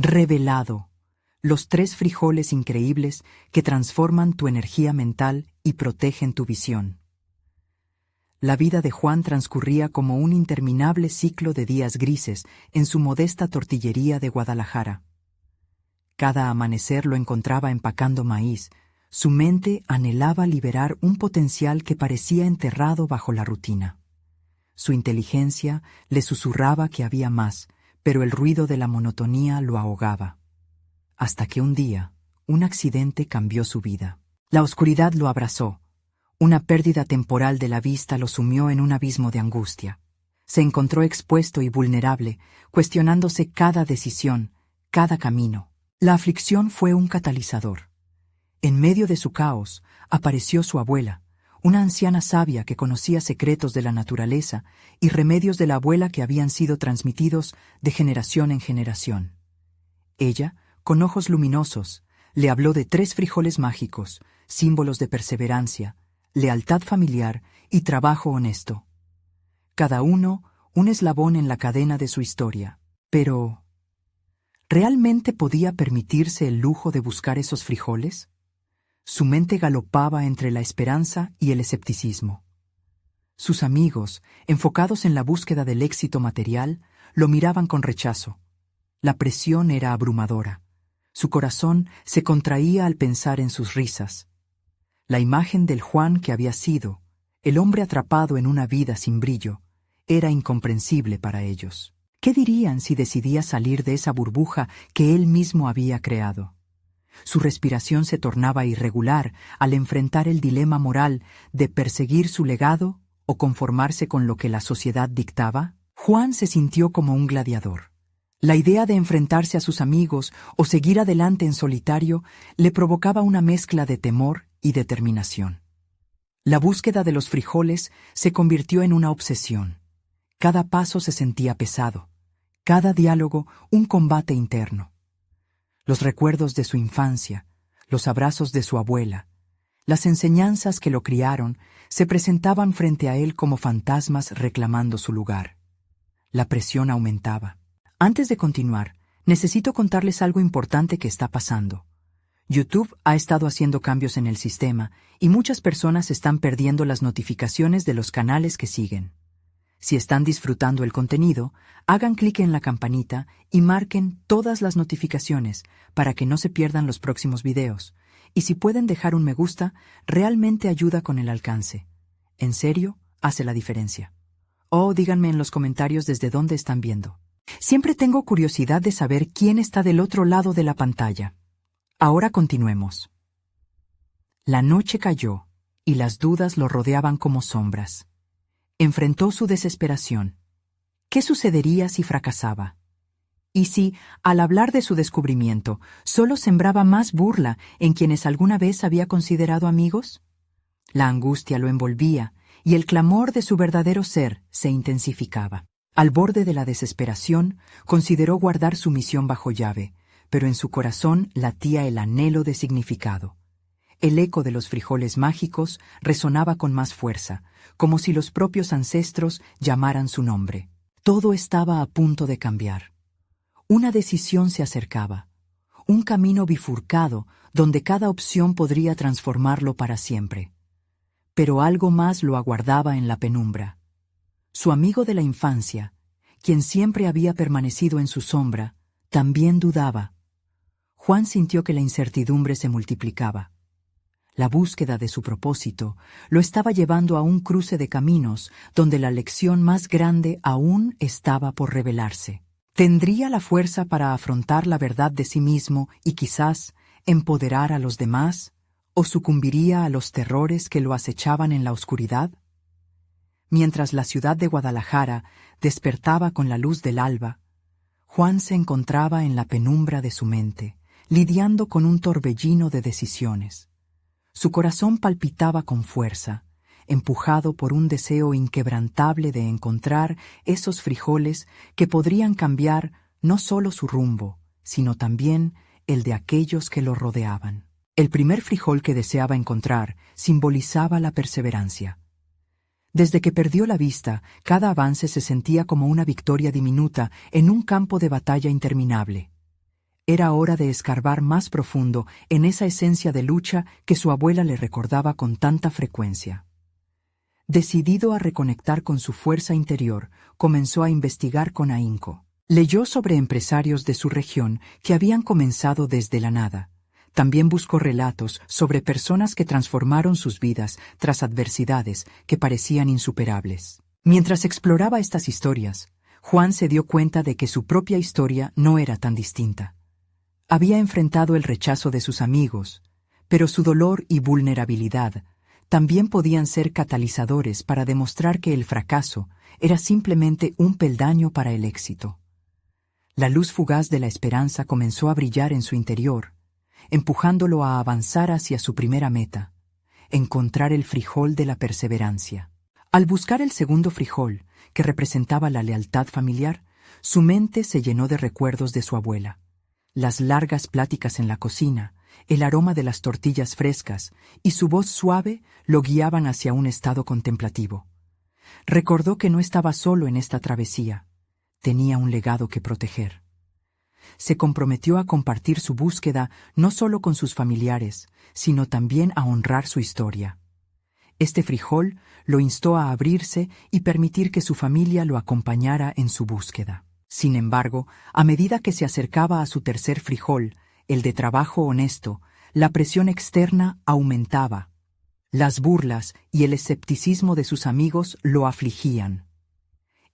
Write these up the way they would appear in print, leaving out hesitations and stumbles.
Revelado. Los 3 frijoles increíbles que transforman tu energía mental y protegen tu visión. La vida de Juan transcurría como un interminable ciclo de días grises en su modesta tortillería de Guadalajara. Cada amanecer lo encontraba empacando maíz. Su mente anhelaba liberar un potencial que parecía enterrado bajo la rutina. Su inteligencia le susurraba que había más, pero el ruido de la monotonía lo ahogaba. Hasta que un día, un accidente cambió su vida. La oscuridad lo abrazó. Una pérdida temporal de la vista lo sumió en un abismo de angustia. Se encontró expuesto y vulnerable, cuestionándose cada decisión, cada camino. La aflicción fue un catalizador. En medio de su caos, apareció su abuela, una anciana sabia que conocía secretos de la naturaleza y remedios de la abuela que habían sido transmitidos de generación en generación. Ella, con ojos luminosos, le habló de 3 frijoles mágicos, símbolos de perseverancia, lealtad familiar y trabajo honesto. Cada uno, un eslabón en la cadena de su historia. Pero, ¿realmente podía permitirse el lujo de buscar esos frijoles? Su mente galopaba entre la esperanza y el escepticismo. Sus amigos, enfocados en la búsqueda del éxito material, lo miraban con rechazo. La presión era abrumadora. Su corazón se contraía al pensar en sus risas. La imagen del Juan que había sido, el hombre atrapado en una vida sin brillo, era incomprensible para ellos. ¿Qué dirían si decidía salir de esa burbuja que él mismo había creado? Su respiración se tornaba irregular al enfrentar el dilema moral de perseguir su legado o conformarse con lo que la sociedad dictaba. Juan se sintió como un gladiador. La idea de enfrentarse a sus amigos o seguir adelante en solitario le provocaba una mezcla de temor y determinación. La búsqueda de los frijoles se convirtió en una obsesión. Cada paso se sentía pesado, cada diálogo un combate interno. Los recuerdos de su infancia, los abrazos de su abuela, las enseñanzas que lo criaron, se presentaban frente a él como fantasmas reclamando su lugar. La presión aumentaba. Antes de continuar, necesito contarles algo importante que está pasando. YouTube ha estado haciendo cambios en el sistema y muchas personas están perdiendo las notificaciones de los canales que siguen. Si están disfrutando el contenido, hagan clic en la campanita y marquen todas las notificaciones para que no se pierdan los próximos videos. Y si pueden dejar un me gusta, realmente ayuda con el alcance. En serio, hace la diferencia. O díganme en los comentarios desde dónde están viendo. Siempre tengo curiosidad de saber quién está del otro lado de la pantalla. Ahora continuemos. La noche cayó y las dudas lo rodeaban como sombras. Enfrentó su desesperación. ¿Qué sucedería si fracasaba? ¿Y si, al hablar de su descubrimiento, solo sembraba más burla en quienes alguna vez había considerado amigos? La angustia lo envolvía y el clamor de su verdadero ser se intensificaba. Al borde de la desesperación, consideró guardar su misión bajo llave, pero en su corazón latía el anhelo de significado. El eco de los frijoles mágicos resonaba con más fuerza, como si los propios ancestros llamaran su nombre. Todo estaba a punto de cambiar. Una decisión se acercaba, un camino bifurcado donde cada opción podría transformarlo para siempre. Pero algo más lo aguardaba en la penumbra. Su amigo de la infancia, quien siempre había permanecido en su sombra, también dudaba. Juan sintió que la incertidumbre se multiplicaba. La búsqueda de su propósito lo estaba llevando a un cruce de caminos donde la lección más grande aún estaba por revelarse. ¿Tendría la fuerza para afrontar la verdad de sí mismo y quizás empoderar a los demás? ¿O sucumbiría a los terrores que lo acechaban en la oscuridad? Mientras la ciudad de Guadalajara despertaba con la luz del alba, Juan se encontraba en la penumbra de su mente, lidiando con un torbellino de decisiones. Su corazón palpitaba con fuerza, empujado por un deseo inquebrantable de encontrar esos frijoles que podrían cambiar no solo su rumbo, sino también el de aquellos que lo rodeaban. El primer frijol que deseaba encontrar simbolizaba la perseverancia. Desde que perdió la vista, cada avance se sentía como una victoria diminuta en un campo de batalla interminable. Era hora de escarbar más profundo en esa esencia de lucha que su abuela le recordaba con tanta frecuencia. Decidido a reconectar con su fuerza interior, comenzó a investigar con ahínco. Leyó sobre empresarios de su región que habían comenzado desde la nada. También buscó relatos sobre personas que transformaron sus vidas tras adversidades que parecían insuperables. Mientras exploraba estas historias, Juan se dio cuenta de que su propia historia no era tan distinta. Había enfrentado el rechazo de sus amigos, pero su dolor y vulnerabilidad también podían ser catalizadores para demostrar que el fracaso era simplemente un peldaño para el éxito. La luz fugaz de la esperanza comenzó a brillar en su interior, empujándolo a avanzar hacia su primera meta, encontrar el frijol de la perseverancia. Al buscar el segundo frijol, que representaba la lealtad familiar, su mente se llenó de recuerdos de su abuela. Las largas pláticas en la cocina, el aroma de las tortillas frescas y su voz suave lo guiaban hacia un estado contemplativo. Recordó que no estaba solo en esta travesía. Tenía un legado que proteger. Se comprometió a compartir su búsqueda no solo con sus familiares, sino también a honrar su historia. Este frijol lo instó a abrirse y permitir que su familia lo acompañara en su búsqueda. Sin embargo, a medida que se acercaba a su tercer frijol, el de trabajo honesto, la presión externa aumentaba. Las burlas y el escepticismo de sus amigos lo afligían.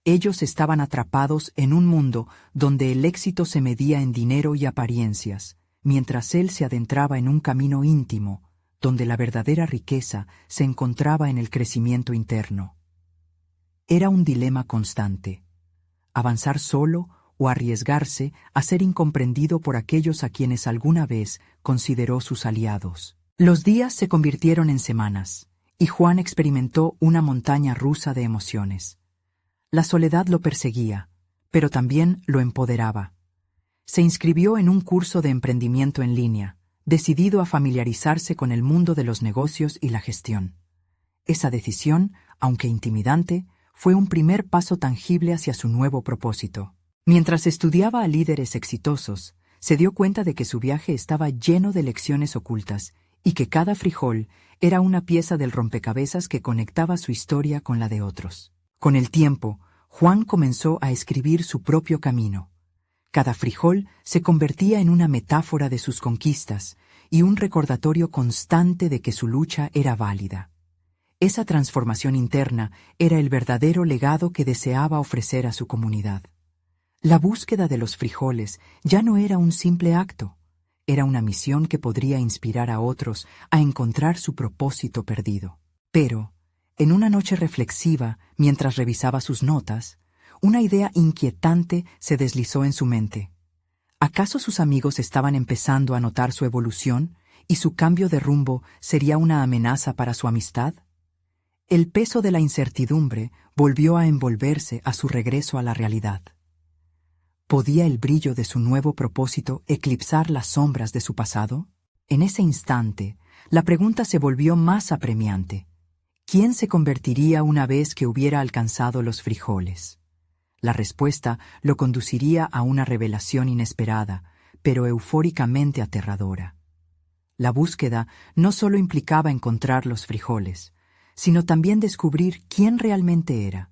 Ellos estaban atrapados en un mundo donde el éxito se medía en dinero y apariencias, mientras él se adentraba en un camino íntimo, donde la verdadera riqueza se encontraba en el crecimiento interno. Era un dilema constante: avanzar solo o arriesgarse a ser incomprendido por aquellos a quienes alguna vez consideró sus aliados. Los días se convirtieron en semanas, y Juan experimentó una montaña rusa de emociones. La soledad lo perseguía, pero también lo empoderaba. Se inscribió en un curso de emprendimiento en línea, decidido a familiarizarse con el mundo de los negocios y la gestión. Esa decisión, aunque intimidante, fue un primer paso tangible hacia su nuevo propósito. Mientras estudiaba a líderes exitosos, se dio cuenta de que su viaje estaba lleno de lecciones ocultas y que cada frijol era una pieza del rompecabezas que conectaba su historia con la de otros. Con el tiempo, Juan comenzó a escribir su propio camino. Cada frijol se convertía en una metáfora de sus conquistas y un recordatorio constante de que su lucha era válida. Esa transformación interna era el verdadero legado que deseaba ofrecer a su comunidad. La búsqueda de los frijoles ya no era un simple acto, era una misión que podría inspirar a otros a encontrar su propósito perdido. Pero, en una noche reflexiva, mientras revisaba sus notas, una idea inquietante se deslizó en su mente. ¿Acaso sus amigos estaban empezando a notar su evolución y su cambio de rumbo sería una amenaza para su amistad? El peso de la incertidumbre volvió a envolverse a su regreso a la realidad. ¿Podía el brillo de su nuevo propósito eclipsar las sombras de su pasado? En ese instante, la pregunta se volvió más apremiante. ¿Quién se convertiría una vez que hubiera alcanzado los frijoles? La respuesta lo conduciría a una revelación inesperada, pero eufóricamente aterradora. La búsqueda no solo implicaba encontrar los frijoles, sino también descubrir quién realmente era.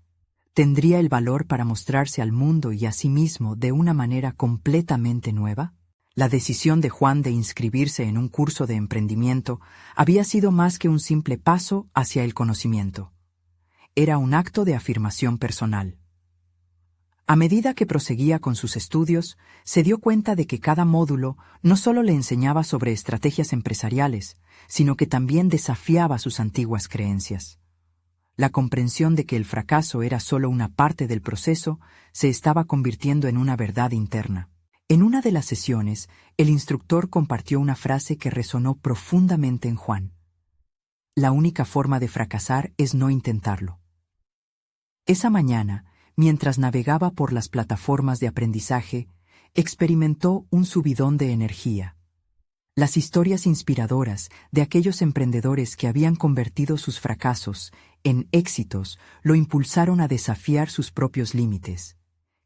¿Tendría el valor para mostrarse al mundo y a sí mismo de una manera completamente nueva? La decisión de Juan de inscribirse en un curso de emprendimiento había sido más que un simple paso hacia el conocimiento. Era un acto de afirmación personal. A medida que proseguía con sus estudios, se dio cuenta de que cada módulo no solo le enseñaba sobre estrategias empresariales, sino que también desafiaba sus antiguas creencias. La comprensión de que el fracaso era solo una parte del proceso se estaba convirtiendo en una verdad interna. En una de las sesiones, el instructor compartió una frase que resonó profundamente en Juan. La única forma de fracasar es no intentarlo. Esa mañana, mientras navegaba por las plataformas de aprendizaje, experimentó un subidón de energía. Las historias inspiradoras de aquellos emprendedores que habían convertido sus fracasos en éxitos lo impulsaron a desafiar sus propios límites.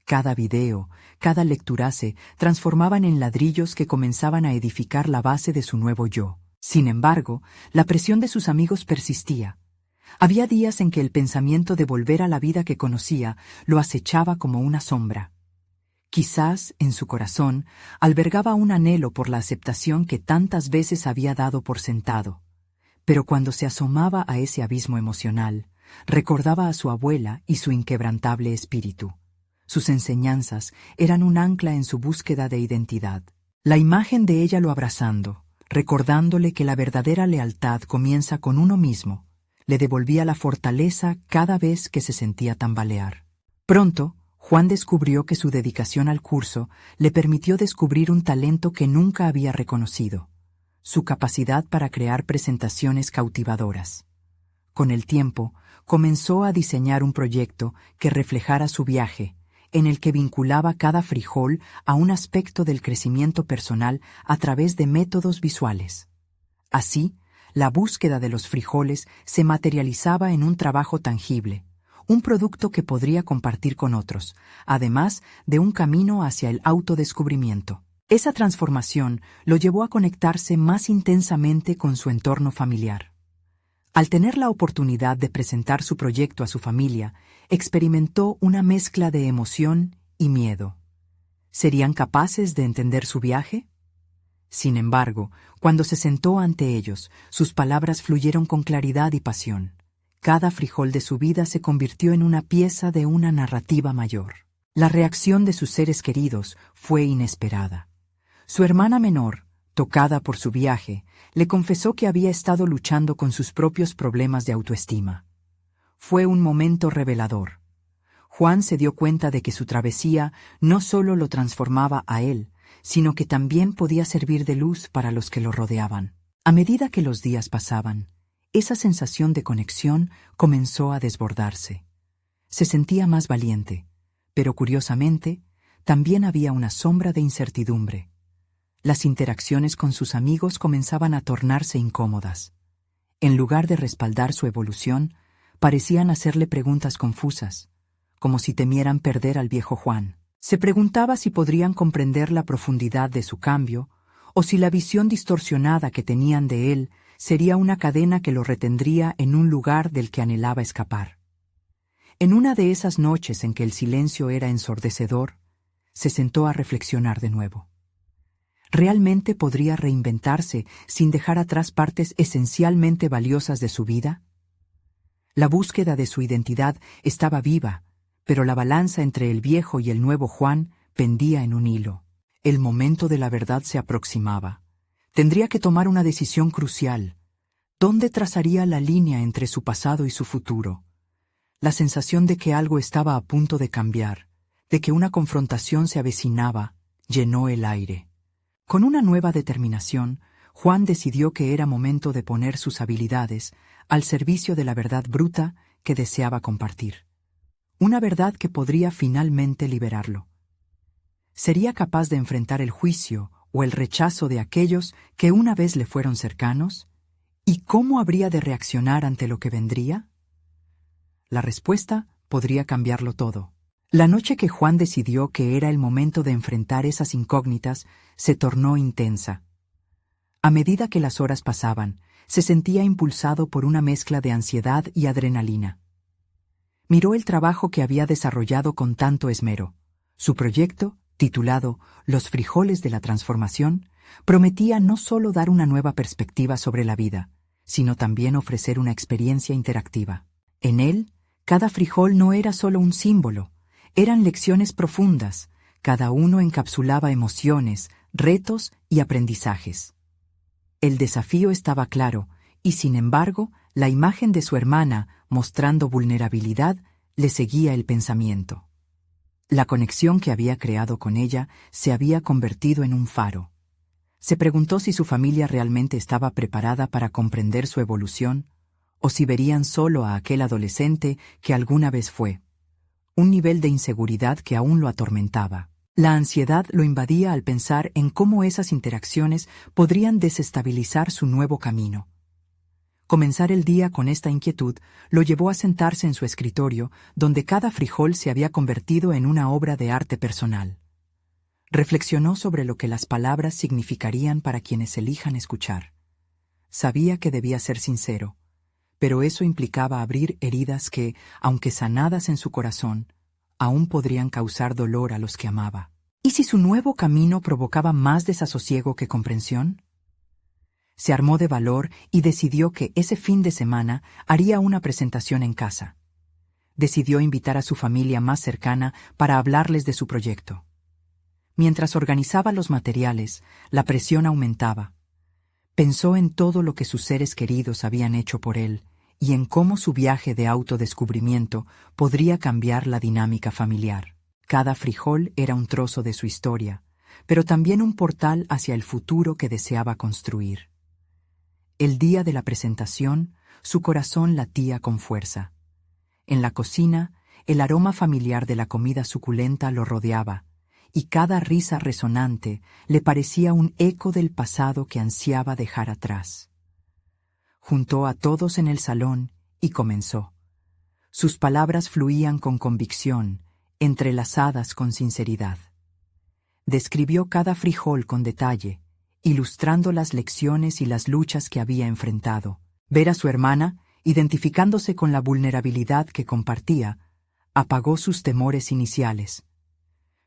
Cada video, cada lecturase transformaban en ladrillos que comenzaban a edificar la base de su nuevo yo. Sin embargo, la presión de sus amigos persistía. Había días en que el pensamiento de volver a la vida que conocía lo acechaba como una sombra. Quizás, en su corazón, albergaba un anhelo por la aceptación que tantas veces había dado por sentado. Pero cuando se asomaba a ese abismo emocional, recordaba a su abuela y su inquebrantable espíritu. Sus enseñanzas eran un ancla en su búsqueda de identidad. La imagen de ella lo abrazando, recordándole que la verdadera lealtad comienza con uno mismo, le devolvía la fortaleza cada vez que se sentía tambalear. Pronto, Juan descubrió que su dedicación al curso le permitió descubrir un talento que nunca había reconocido: su capacidad para crear presentaciones cautivadoras. Con el tiempo, comenzó a diseñar un proyecto que reflejara su viaje, en el que vinculaba cada frijol a un aspecto del crecimiento personal a través de métodos visuales. Así, la búsqueda de los frijoles se materializaba en un trabajo tangible, un producto que podría compartir con otros, además de un camino hacia el autodescubrimiento. Esa transformación lo llevó a conectarse más intensamente con su entorno familiar. Al tener la oportunidad de presentar su proyecto a su familia, experimentó una mezcla de emoción y miedo. ¿Serían capaces de entender su viaje? Sin embargo, cuando se sentó ante ellos, sus palabras fluyeron con claridad y pasión. Cada frijol de su vida se convirtió en una pieza de una narrativa mayor. La reacción de sus seres queridos fue inesperada. Su hermana menor, tocada por su viaje, le confesó que había estado luchando con sus propios problemas de autoestima. Fue un momento revelador. Juan se dio cuenta de que su travesía no solo lo transformaba a él, sino que también podía servir de luz para los que lo rodeaban. A medida que los días pasaban, esa sensación de conexión comenzó a desbordarse. Se sentía más valiente, pero curiosamente, también había una sombra de incertidumbre. Las interacciones con sus amigos comenzaban a tornarse incómodas. En lugar de respaldar su evolución, parecían hacerle preguntas confusas, como si temieran perder al viejo Juan. Se preguntaba si podrían comprender la profundidad de su cambio, o si la visión distorsionada que tenían de él sería una cadena que lo retendría en un lugar del que anhelaba escapar. En una de esas noches en que el silencio era ensordecedor, se sentó a reflexionar de nuevo. ¿Realmente podría reinventarse sin dejar atrás partes esencialmente valiosas de su vida? La búsqueda de su identidad estaba viva, pero la balanza entre el viejo y el nuevo Juan pendía en un hilo. El momento de la verdad se aproximaba. Tendría que tomar una decisión crucial. ¿Dónde trazaría la línea entre su pasado y su futuro? La sensación de que algo estaba a punto de cambiar, de que una confrontación se avecinaba, llenó el aire. Con una nueva determinación, Juan decidió que era momento de poner sus habilidades al servicio de la verdad bruta que deseaba compartir. Una verdad que podría finalmente liberarlo. ¿Sería capaz de enfrentar el juicio o el rechazo de aquellos que una vez le fueron cercanos? ¿Y cómo habría de reaccionar ante lo que vendría? La respuesta podría cambiarlo todo. La noche que Juan decidió que era el momento de enfrentar esas incógnitas se tornó intensa. A medida que las horas pasaban, se sentía impulsado por una mezcla de ansiedad y adrenalina. Miró el trabajo que había desarrollado con tanto esmero. Su proyecto, titulado Los frijoles de la transformación, prometía no solo dar una nueva perspectiva sobre la vida, sino también ofrecer una experiencia interactiva. En él, cada frijol no era solo un símbolo, eran lecciones profundas, cada uno encapsulaba emociones, retos y aprendizajes. El desafío estaba claro, y sin embargo, la imagen de su hermana, mostrando vulnerabilidad, le seguía el pensamiento. La conexión que había creado con ella se había convertido en un faro. Se preguntó si su familia realmente estaba preparada para comprender su evolución, o si verían solo a aquel adolescente que alguna vez fue. Un nivel de inseguridad que aún lo atormentaba. La ansiedad lo invadía al pensar en cómo esas interacciones podrían desestabilizar su nuevo camino. Comenzar el día con esta inquietud lo llevó a sentarse en su escritorio, donde cada frijol se había convertido en una obra de arte personal. Reflexionó sobre lo que las palabras significarían para quienes elijan escuchar. Sabía que debía ser sincero, pero eso implicaba abrir heridas que, aunque sanadas en su corazón, aún podrían causar dolor a los que amaba. ¿Y si su nuevo camino provocaba más desasosiego que comprensión? Se armó de valor y decidió que ese fin de semana haría una presentación en casa. Decidió invitar a su familia más cercana para hablarles de su proyecto. Mientras organizaba los materiales, la presión aumentaba. Pensó en todo lo que sus seres queridos habían hecho por él y en cómo su viaje de autodescubrimiento podría cambiar la dinámica familiar. Cada frijol era un trozo de su historia, pero también un portal hacia el futuro que deseaba construir. El día de la presentación, su corazón latía con fuerza. En la cocina, el aroma familiar de la comida suculenta lo rodeaba, y cada risa resonante le parecía un eco del pasado que ansiaba dejar atrás. Juntó a todos en el salón y comenzó. Sus palabras fluían con convicción, entrelazadas con sinceridad. Describió cada frijol con detalle, ilustrando las lecciones y las luchas que había enfrentado. Ver a su hermana, identificándose con la vulnerabilidad que compartía, apagó sus temores iniciales.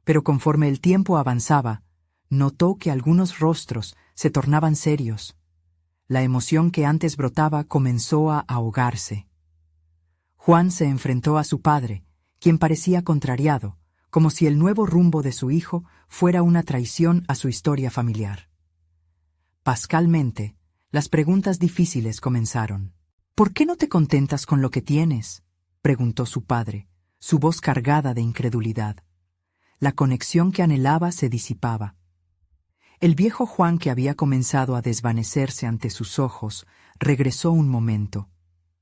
Pero conforme el tiempo avanzaba, notó que algunos rostros se tornaban serios. La emoción que antes brotaba comenzó a ahogarse. Juan se enfrentó a su padre, quien parecía contrariado, como si el nuevo rumbo de su hijo fuera una traición a su historia familiar. Pascalmente, las preguntas difíciles comenzaron. «¿Por qué no te contentas con lo que tienes?», preguntó su padre, su voz cargada de incredulidad. La conexión que anhelaba se disipaba. El viejo Juan, que había comenzado a desvanecerse ante sus ojos, regresó un momento.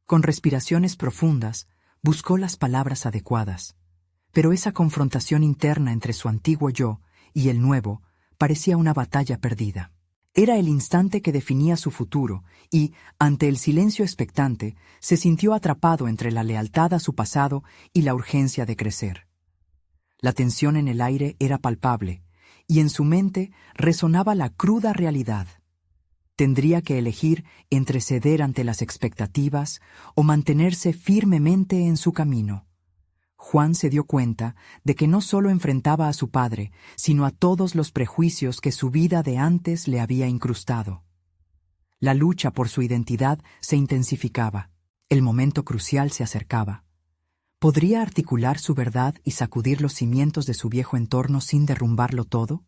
Con respiraciones profundas, buscó las palabras adecuadas. Pero esa confrontación interna entre su antiguo yo y el nuevo parecía una batalla perdida. Era el instante que definía su futuro y, ante el silencio expectante, se sintió atrapado entre la lealtad a su pasado y la urgencia de crecer. La tensión en el aire era palpable, y en su mente resonaba la cruda realidad. Tendría que elegir entre ceder ante las expectativas o mantenerse firmemente en su camino. Juan se dio cuenta de que no solo enfrentaba a su padre, sino a todos los prejuicios que su vida de antes le había incrustado. La lucha por su identidad se intensificaba. El momento crucial se acercaba. ¿Podría articular su verdad y sacudir los cimientos de su viejo entorno sin derrumbarlo todo?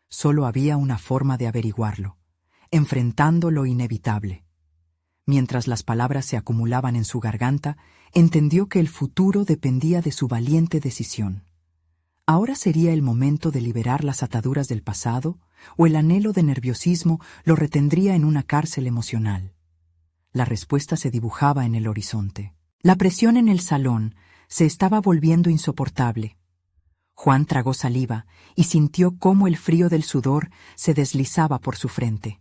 Solo había una forma de averiguarlo, enfrentando lo inevitable. Mientras las palabras se acumulaban en su garganta, entendió que el futuro dependía de su valiente decisión. ¿Ahora sería el momento de liberar las ataduras del pasado, o el anhelo de nerviosismo lo retendría en una cárcel emocional? La respuesta se dibujaba en el horizonte. La presión en el salón se estaba volviendo insoportable. Juan tragó saliva y sintió cómo el frío del sudor se deslizaba por su frente.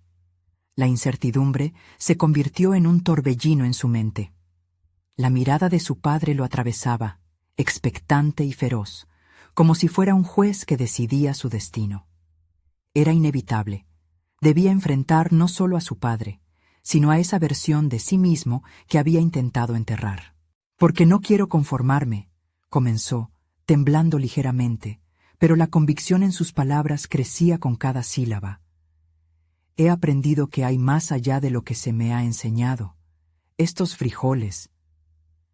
La incertidumbre se convirtió en un torbellino en su mente. La mirada de su padre lo atravesaba, expectante y feroz, como si fuera un juez que decidía su destino. Era inevitable. Debía enfrentar no solo a su padre, sino a esa versión de sí mismo que había intentado enterrar. «Porque no quiero conformarme», comenzó, temblando ligeramente, pero la convicción en sus palabras crecía con cada sílaba. «He aprendido que hay más allá de lo que se me ha enseñado. Estos frijoles».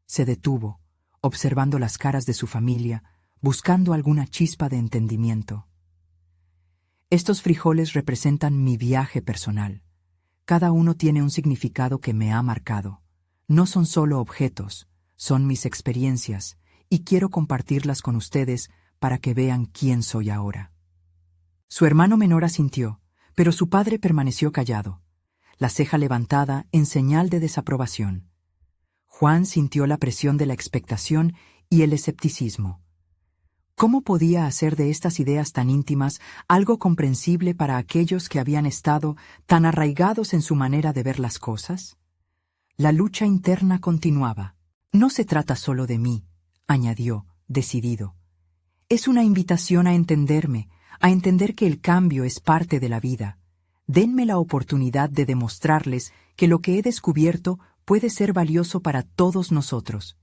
Se detuvo, observando las caras de su familia, buscando alguna chispa de entendimiento. «Estos frijoles representan mi viaje personal. Cada uno tiene un significado que me ha marcado. No son solo objetos, son mis experiencias, y quiero compartirlas con ustedes para que vean quién soy ahora». Su hermano menor asintió, pero su padre permaneció callado, la ceja levantada en señal de desaprobación. Juan sintió la presión de la expectación y el escepticismo. ¿Cómo podía hacer de estas ideas tan íntimas algo comprensible para aquellos que habían estado tan arraigados en su manera de ver las cosas? La lucha interna continuaba. No se trata solo de mí, añadió, decidido. Es una invitación a entenderme, a entender que el cambio es parte de la vida. Denme la oportunidad de demostrarles que lo que he descubierto puede ser valioso para todos nosotros.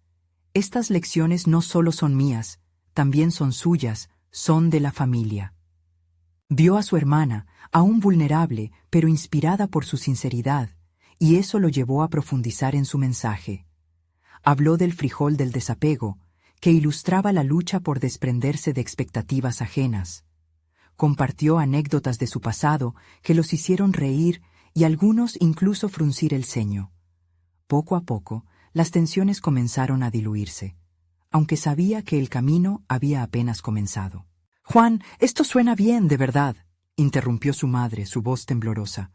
Estas lecciones no solo son mías, también son suyas, son de la familia. Vio a su hermana, aún vulnerable, pero inspirada por su sinceridad, y eso lo llevó a profundizar en su mensaje. Habló del frijol del desapego, que ilustraba la lucha por desprenderse de expectativas ajenas. Compartió anécdotas de su pasado que los hicieron reír y algunos incluso fruncir el ceño. Poco a poco, las tensiones comenzaron a diluirse, aunque sabía que el camino había apenas comenzado. «Juan, esto suena bien, de verdad», interrumpió su madre, su voz temblorosa.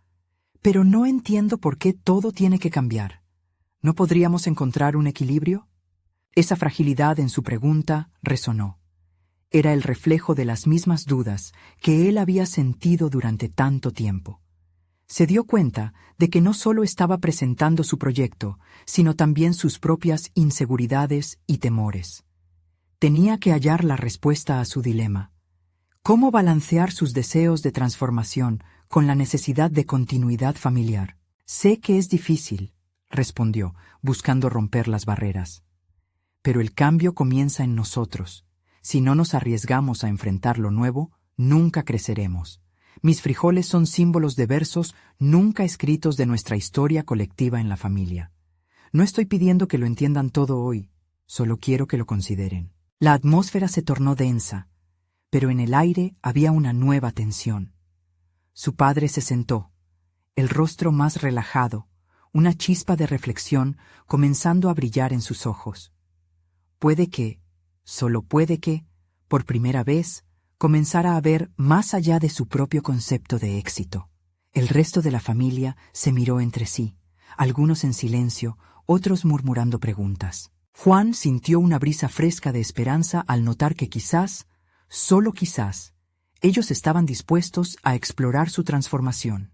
«Pero no entiendo por qué todo tiene que cambiar. ¿No podríamos encontrar un equilibrio?» Esa fragilidad en su pregunta resonó. Era el reflejo de las mismas dudas que él había sentido durante tanto tiempo. Se dio cuenta de que no solo estaba presentando su proyecto, sino también sus propias inseguridades y temores. Tenía que hallar la respuesta a su dilema. ¿Cómo balancear sus deseos de transformación con la necesidad de continuidad familiar? «Sé que es difícil», respondió, buscando romper las barreras. «Pero el cambio comienza en nosotros. Si no nos arriesgamos a enfrentar lo nuevo, nunca creceremos. Mis frijoles son símbolos de versos nunca escritos de nuestra historia colectiva en la familia. No estoy pidiendo que lo entiendan todo hoy, solo quiero que lo consideren». La atmósfera se tornó densa, pero en el aire había una nueva tensión. Su padre se sentó, el rostro más relajado, una chispa de reflexión comenzando a brillar en sus ojos. Puede que, solo puede que, por primera vez, comenzara a ver más allá de su propio concepto de éxito. El resto de la familia se miró entre sí, algunos en silencio, otros murmurando preguntas. Juan sintió una brisa fresca de esperanza al notar que quizás, solo quizás, ellos estaban dispuestos a explorar su transformación.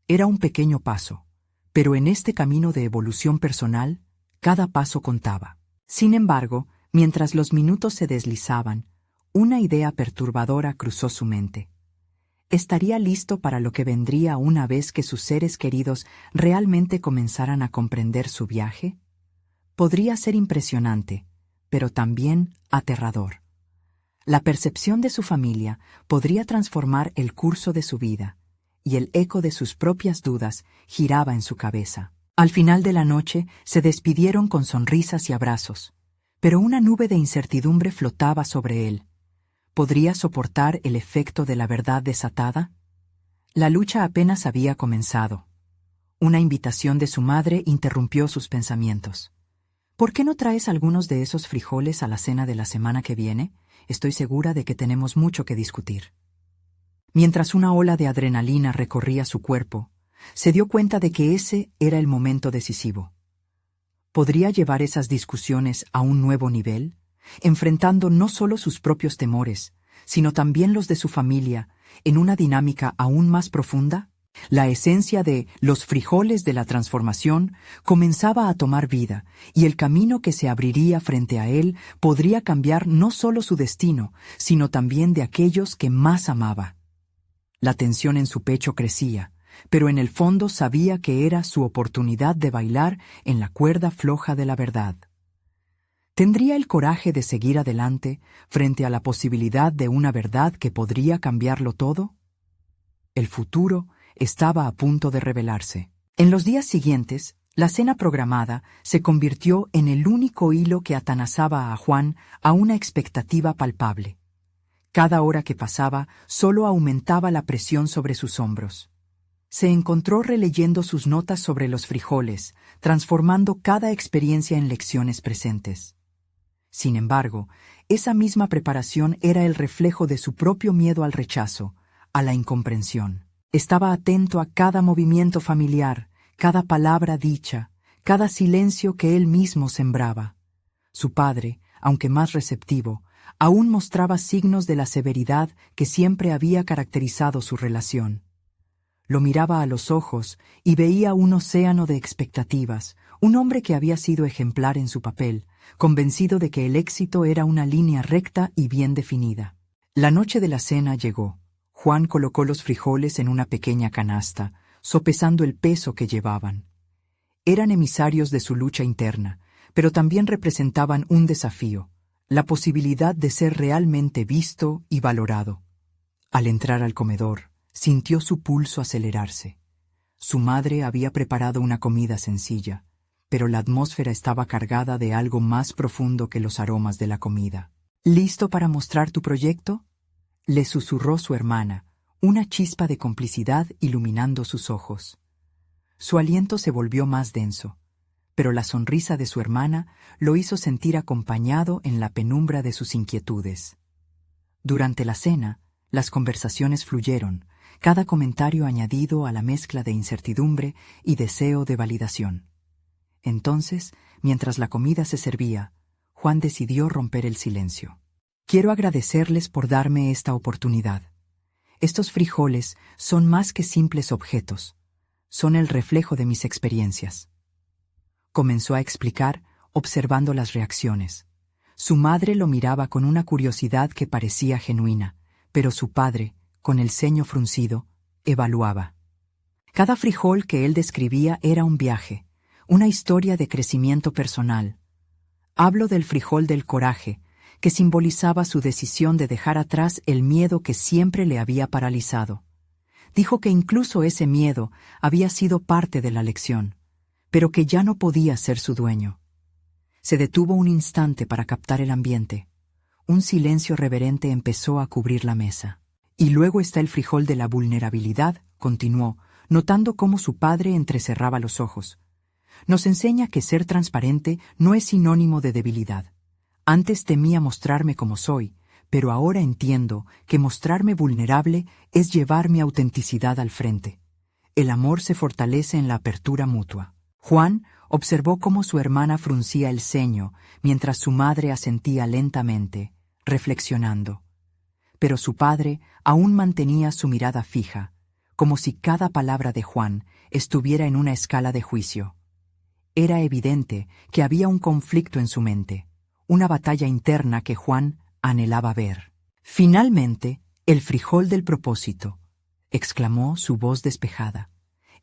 Era un pequeño paso, pero en este camino de evolución personal, cada paso contaba. Sin embargo, mientras los minutos se deslizaban, una idea perturbadora cruzó su mente. ¿Estaría listo para lo que vendría una vez que sus seres queridos realmente comenzaran a comprender su viaje? Podría ser impresionante, pero también aterrador. La percepción de su familia podría transformar el curso de su vida, y el eco de sus propias dudas giraba en su cabeza. Al final de la noche se despidieron con sonrisas y abrazos, pero una nube de incertidumbre flotaba sobre él. ¿Podría soportar el efecto de la verdad desatada? La lucha apenas había comenzado. Una invitación de su madre interrumpió sus pensamientos. «¿Por qué no traes algunos de esos frijoles a la cena de la semana que viene? Estoy segura de que tenemos mucho que discutir». Mientras una ola de adrenalina recorría su cuerpo, se dio cuenta de que ese era el momento decisivo. ¿Podría llevar esas discusiones a un nuevo nivel, enfrentando no solo sus propios temores, sino también los de su familia, en una dinámica aún más profunda? La esencia de los frijoles de la transformación comenzaba a tomar vida, y el camino que se abriría frente a él podría cambiar no solo su destino, sino también de aquellos que más amaba. La tensión en su pecho crecía, pero en el fondo sabía que era su oportunidad de bailar en la cuerda floja de la verdad. ¿Tendría el coraje de seguir adelante frente a la posibilidad de una verdad que podría cambiarlo todo? El futuro estaba a punto de revelarse. En los días siguientes, la cena programada se convirtió en el único hilo que atanazaba a Juan a una expectativa palpable. Cada hora que pasaba solo aumentaba la presión sobre sus hombros. Se encontró releyendo sus notas sobre los frijoles, transformando cada experiencia en lecciones presentes. Sin embargo, esa misma preparación era el reflejo de su propio miedo al rechazo, a la incomprensión. Estaba atento a cada movimiento familiar, cada palabra dicha, cada silencio que él mismo sembraba. Su padre, aunque más receptivo, aún mostraba signos de la severidad que siempre había caracterizado su relación. Lo miraba a los ojos y veía un océano de expectativas, un hombre que había sido ejemplar en su papel, convencido de que el éxito era una línea recta y bien definida. La noche de la cena llegó. Juan colocó los frijoles en una pequeña canasta, sopesando el peso que llevaban. Eran emisarios de su lucha interna, pero también representaban un desafío, la posibilidad de ser realmente visto y valorado. Al entrar al comedor, sintió su pulso acelerarse. Su madre había preparado una comida sencilla, pero la atmósfera estaba cargada de algo más profundo que los aromas de la comida. ¿Listo para mostrar tu proyecto?, le susurró su hermana, una chispa de complicidad iluminando sus ojos. Su aliento se volvió más denso, pero la sonrisa de su hermana lo hizo sentir acompañado en la penumbra de sus inquietudes. Durante la cena, las conversaciones fluyeron, cada comentario añadido a la mezcla de incertidumbre y deseo de validación. Entonces, mientras la comida se servía, Juan decidió romper el silencio. Quiero agradecerles por darme esta oportunidad. Estos frijoles son más que simples objetos, son el reflejo de mis experiencias. Comenzó a explicar, observando las reacciones. Su madre lo miraba con una curiosidad que parecía genuina, pero su padre, con el ceño fruncido, evaluaba. Cada frijol que él describía era un viaje, una historia de crecimiento personal. Hablo del frijol del coraje, que simbolizaba su decisión de dejar atrás el miedo que siempre le había paralizado. Dijo que incluso ese miedo había sido parte de la lección, pero que ya no podía ser su dueño. Se detuvo un instante para captar el ambiente. Un silencio reverente empezó a cubrir la mesa. Y luego está el frijol de la vulnerabilidad, continuó, notando cómo su padre entrecerraba los ojos. Nos enseña que ser transparente no es sinónimo de debilidad. Antes temía mostrarme como soy, pero ahora entiendo que mostrarme vulnerable es llevar mi autenticidad al frente. El amor se fortalece en la apertura mutua. Juan observó cómo su hermana fruncía el ceño mientras su madre asentía lentamente, reflexionando. Pero su padre aún mantenía su mirada fija, como si cada palabra de Juan estuviera en una escala de juicio. Era evidente que había un conflicto en su mente, una batalla interna que Juan anhelaba ver. Finalmente, el frijol del propósito, exclamó su voz despejada.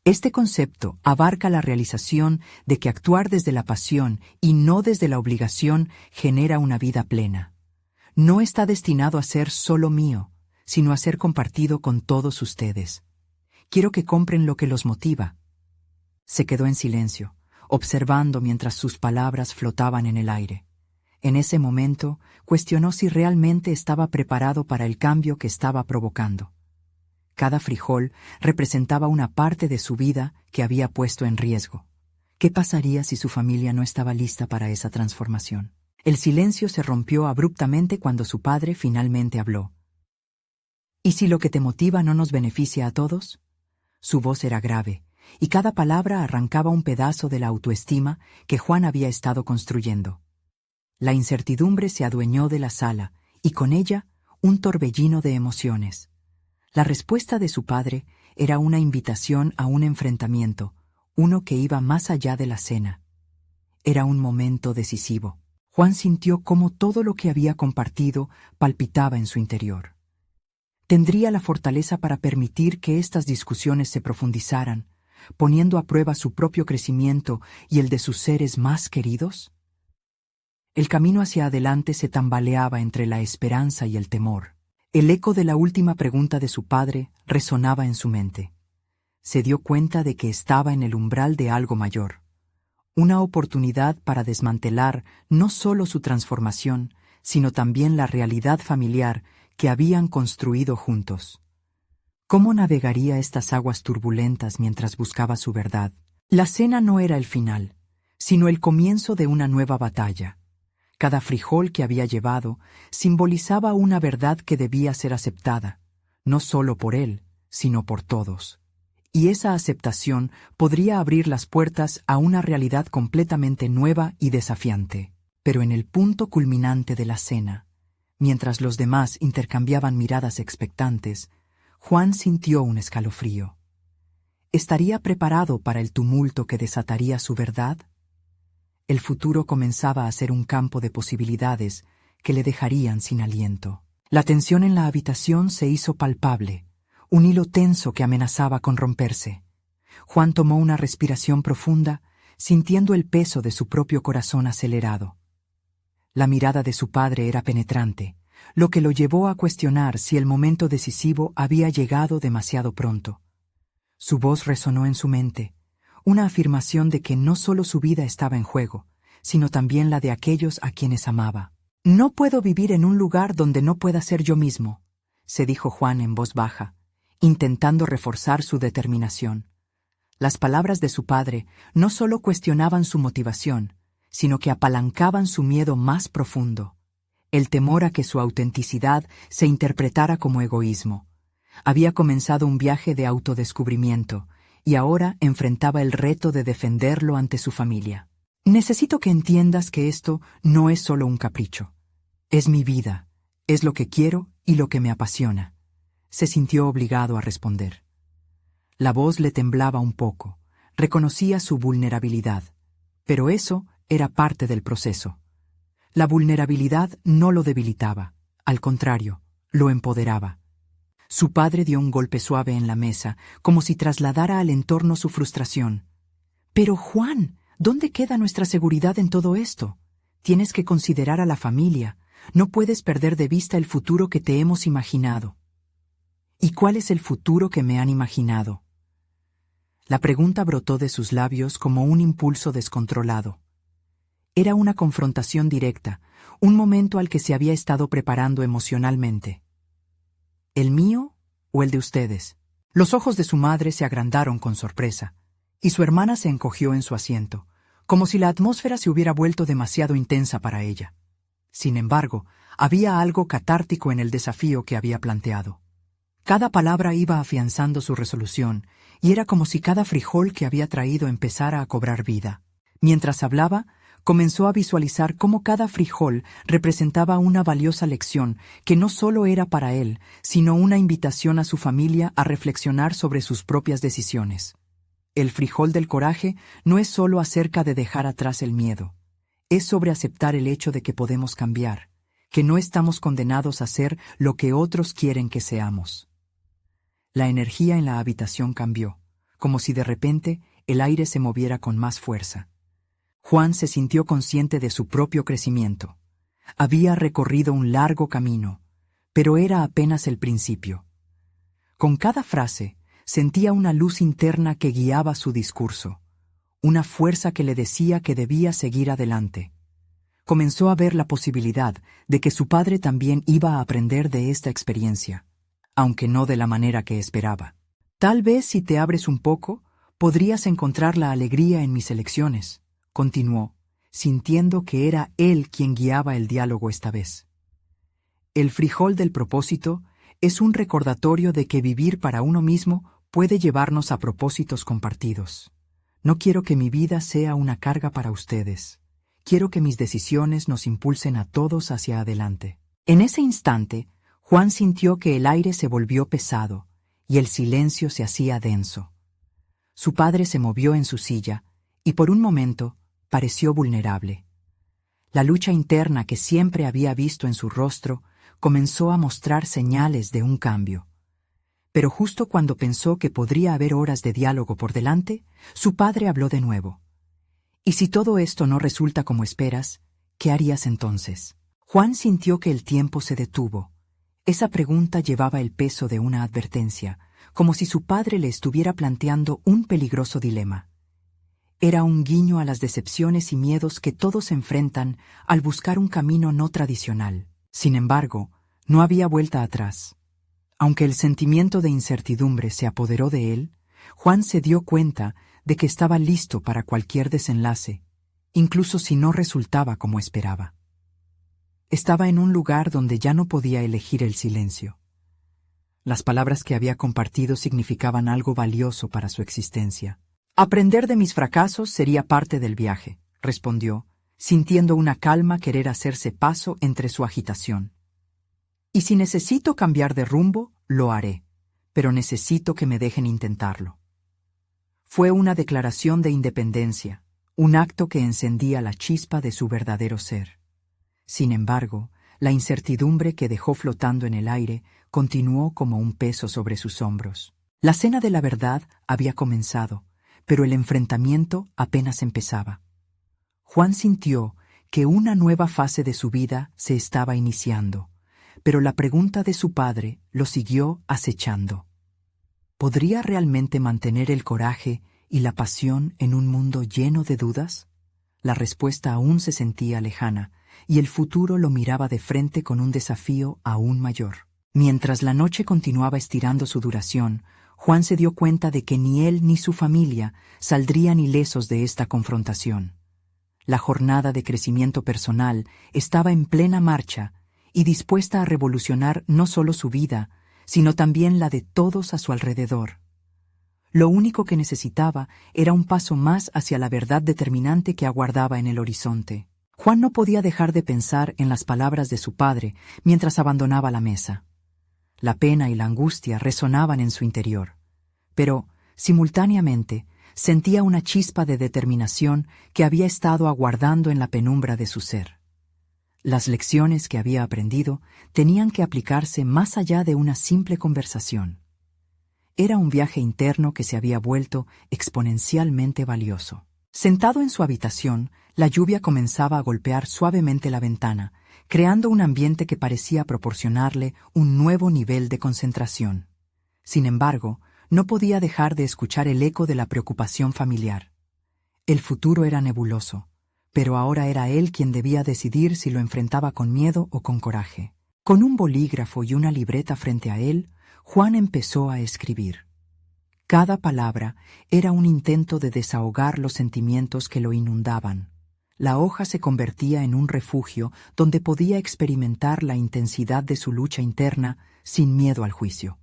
Este concepto abarca la realización de que actuar desde la pasión y no desde la obligación genera una vida plena. No está destinado a ser solo mío, sino a ser compartido con todos ustedes. Quiero que compren lo que los motiva. Se quedó en silencio, observando mientras sus palabras flotaban en el aire. En ese momento, cuestionó si realmente estaba preparado para el cambio que estaba provocando. Cada frijol representaba una parte de su vida que había puesto en riesgo. ¿Qué pasaría si su familia no estaba lista para esa transformación? El silencio se rompió abruptamente cuando su padre finalmente habló. ¿Y si lo que te motiva no nos beneficia a todos? Su voz era grave, y cada palabra arrancaba un pedazo de la autoestima que Juan había estado construyendo. La incertidumbre se adueñó de la sala, y con ella un torbellino de emociones. La respuesta de su padre era una invitación a un enfrentamiento, uno que iba más allá de la cena. Era un momento decisivo. Juan sintió cómo todo lo que había compartido palpitaba en su interior. ¿Tendría la fortaleza para permitir que estas discusiones se profundizaran, poniendo a prueba su propio crecimiento y el de sus seres más queridos? El camino hacia adelante se tambaleaba entre la esperanza y el temor. El eco de la última pregunta de su padre resonaba en su mente. Se dio cuenta de que estaba en el umbral de algo mayor. Una oportunidad para desmantelar no solo su transformación, sino también la realidad familiar que habían construido juntos. ¿Cómo navegaría estas aguas turbulentas mientras buscaba su verdad? La cena no era el final, sino el comienzo de una nueva batalla. Cada frijol que había llevado simbolizaba una verdad que debía ser aceptada, no solo por él, sino por todos. Y esa aceptación podría abrir las puertas a una realidad completamente nueva y desafiante. Pero en el punto culminante de la cena, mientras los demás intercambiaban miradas expectantes, Juan sintió un escalofrío. ¿Estaría preparado para el tumulto que desataría su verdad? El futuro comenzaba a ser un campo de posibilidades que le dejarían sin aliento. La tensión en la habitación se hizo palpable, un hilo tenso que amenazaba con romperse. Juan tomó una respiración profunda, sintiendo el peso de su propio corazón acelerado. La mirada de su padre era penetrante, lo que lo llevó a cuestionar si el momento decisivo había llegado demasiado pronto. Su voz resonó en su mente, una afirmación de que no solo su vida estaba en juego, sino también la de aquellos a quienes amaba. «No puedo vivir en un lugar donde no pueda ser yo mismo», se dijo Juan en voz baja, intentando reforzar su determinación. Las palabras de su padre no solo cuestionaban su motivación, sino que apalancaban su miedo más profundo, el temor a que su autenticidad se interpretara como egoísmo. Había comenzado un viaje de autodescubrimiento, y ahora enfrentaba el reto de defenderlo ante su familia. «Necesito que entiendas que esto no es solo un capricho. Es mi vida, es lo que quiero y lo que me apasiona», se sintió obligado a responder. La voz le temblaba un poco, reconocía su vulnerabilidad, pero eso era parte del proceso. La vulnerabilidad no lo debilitaba, al contrario, lo empoderaba. Su padre dio un golpe suave en la mesa, como si trasladara al entorno su frustración. «Pero Juan, ¿dónde queda nuestra seguridad en todo esto? Tienes que considerar a la familia, no puedes perder de vista el futuro que te hemos imaginado». «¿Y cuál es el futuro que me han imaginado?». La pregunta brotó de sus labios como un impulso descontrolado. Era una confrontación directa, un momento al que se había estado preparando emocionalmente. ¿El mío o el de ustedes? Los ojos de su madre se agrandaron con sorpresa, y su hermana se encogió en su asiento, como si la atmósfera se hubiera vuelto demasiado intensa para ella. Sin embargo, había algo catártico en el desafío que había planteado. Cada palabra iba afianzando su resolución, y era como si cada frijol que había traído empezara a cobrar vida. Mientras hablaba, comenzó a visualizar cómo cada frijol representaba una valiosa lección que no solo era para él, sino una invitación a su familia a reflexionar sobre sus propias decisiones. El frijol del coraje no es solo acerca de dejar atrás el miedo, es sobre aceptar el hecho de que podemos cambiar, que no estamos condenados a ser lo que otros quieren que seamos. La energía en la habitación cambió, como si de repente el aire se moviera con más fuerza. Juan se sintió consciente de su propio crecimiento. Había recorrido un largo camino, pero era apenas el principio. Con cada frase, sentía una luz interna que guiaba su discurso, una fuerza que le decía que debía seguir adelante. Comenzó a ver la posibilidad de que su padre también iba a aprender de esta experiencia, aunque no de la manera que esperaba. «Tal vez si te abres un poco, podrías encontrar la alegría en mis elecciones», continuó, sintiendo que era él quien guiaba el diálogo esta vez. El frijol del propósito es un recordatorio de que vivir para uno mismo puede llevarnos a propósitos compartidos. No quiero que mi vida sea una carga para ustedes. Quiero que mis decisiones nos impulsen a todos hacia adelante. En ese instante, Juan sintió que el aire se volvió pesado y el silencio se hacía denso. Su padre se movió en su silla y por un momento pareció vulnerable. La lucha interna que siempre había visto en su rostro comenzó a mostrar señales de un cambio. Pero justo cuando pensó que podría haber horas de diálogo por delante, su padre habló de nuevo. «¿Y si todo esto no resulta como esperas, qué harías entonces?». Juan sintió que el tiempo se detuvo. Esa pregunta llevaba el peso de una advertencia, como si su padre le estuviera planteando un peligroso dilema. Era un guiño a las decepciones y miedos que todos enfrentan al buscar un camino no tradicional. Sin embargo, no había vuelta atrás. Aunque el sentimiento de incertidumbre se apoderó de él, Juan se dio cuenta de que estaba listo para cualquier desenlace, incluso si no resultaba como esperaba. Estaba en un lugar donde ya no podía elegir el silencio. Las palabras que había compartido significaban algo valioso para su existencia. «Aprender de mis fracasos sería parte del viaje», respondió, sintiendo una calma querer hacerse paso entre su agitación. «Y si necesito cambiar de rumbo, lo haré, pero necesito que me dejen intentarlo». Fue una declaración de independencia, un acto que encendía la chispa de su verdadero ser. Sin embargo, la incertidumbre que dejó flotando en el aire continuó como un peso sobre sus hombros. La cena de la verdad había comenzado, pero el enfrentamiento apenas empezaba. Juan sintió que una nueva fase de su vida se estaba iniciando, pero la pregunta de su padre lo siguió acechando. ¿Podría realmente mantener el coraje y la pasión en un mundo lleno de dudas? La respuesta aún se sentía lejana, y el futuro lo miraba de frente con un desafío aún mayor. Mientras la noche continuaba estirando su duración, Juan se dio cuenta de que ni él ni su familia saldrían ilesos de esta confrontación. La jornada de crecimiento personal estaba en plena marcha y dispuesta a revolucionar no solo su vida, sino también la de todos a su alrededor. Lo único que necesitaba era un paso más hacia la verdad determinante que aguardaba en el horizonte. Juan no podía dejar de pensar en las palabras de su padre mientras abandonaba la mesa. La pena y la angustia resonaban en su interior, pero, simultáneamente, sentía una chispa de determinación que había estado aguardando en la penumbra de su ser. Las lecciones que había aprendido tenían que aplicarse más allá de una simple conversación. Era un viaje interno que se había vuelto exponencialmente valioso. Sentado en su habitación, la lluvia comenzaba a golpear suavemente la ventana, creando un ambiente que parecía proporcionarle un nuevo nivel de concentración. Sin embargo, no podía dejar de escuchar el eco de la preocupación familiar. El futuro era nebuloso, pero ahora era él quien debía decidir si lo enfrentaba con miedo o con coraje. Con un bolígrafo y una libreta frente a él, Juan empezó a escribir. Cada palabra era un intento de desahogar los sentimientos que lo inundaban. La hoja se convertía en un refugio donde podía experimentar la intensidad de su lucha interna sin miedo al juicio.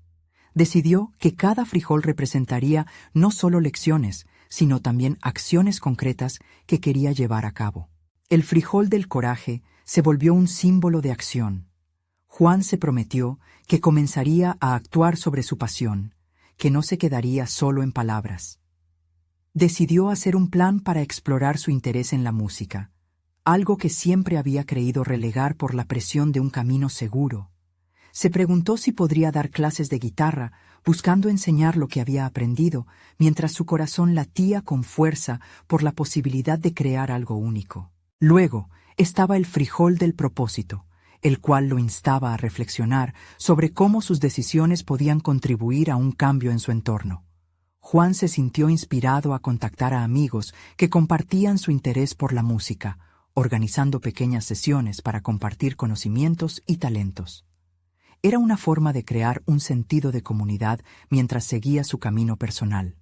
Decidió que cada frijol representaría no solo lecciones, sino también acciones concretas que quería llevar a cabo. El frijol del coraje se volvió un símbolo de acción. Juan se prometió que comenzaría a actuar sobre su pasión, que no se quedaría solo en palabras. Decidió hacer un plan para explorar su interés en la música, algo que siempre había creído relegar por la presión de un camino seguro. Se preguntó si podría dar clases de guitarra, buscando enseñar lo que había aprendido, mientras su corazón latía con fuerza por la posibilidad de crear algo único. Luego estaba el frijol del propósito, el cual lo instaba a reflexionar sobre cómo sus decisiones podían contribuir a un cambio en su entorno. Juan se sintió inspirado a contactar a amigos que compartían su interés por la música, organizando pequeñas sesiones para compartir conocimientos y talentos. Era una forma de crear un sentido de comunidad mientras seguía su camino personal.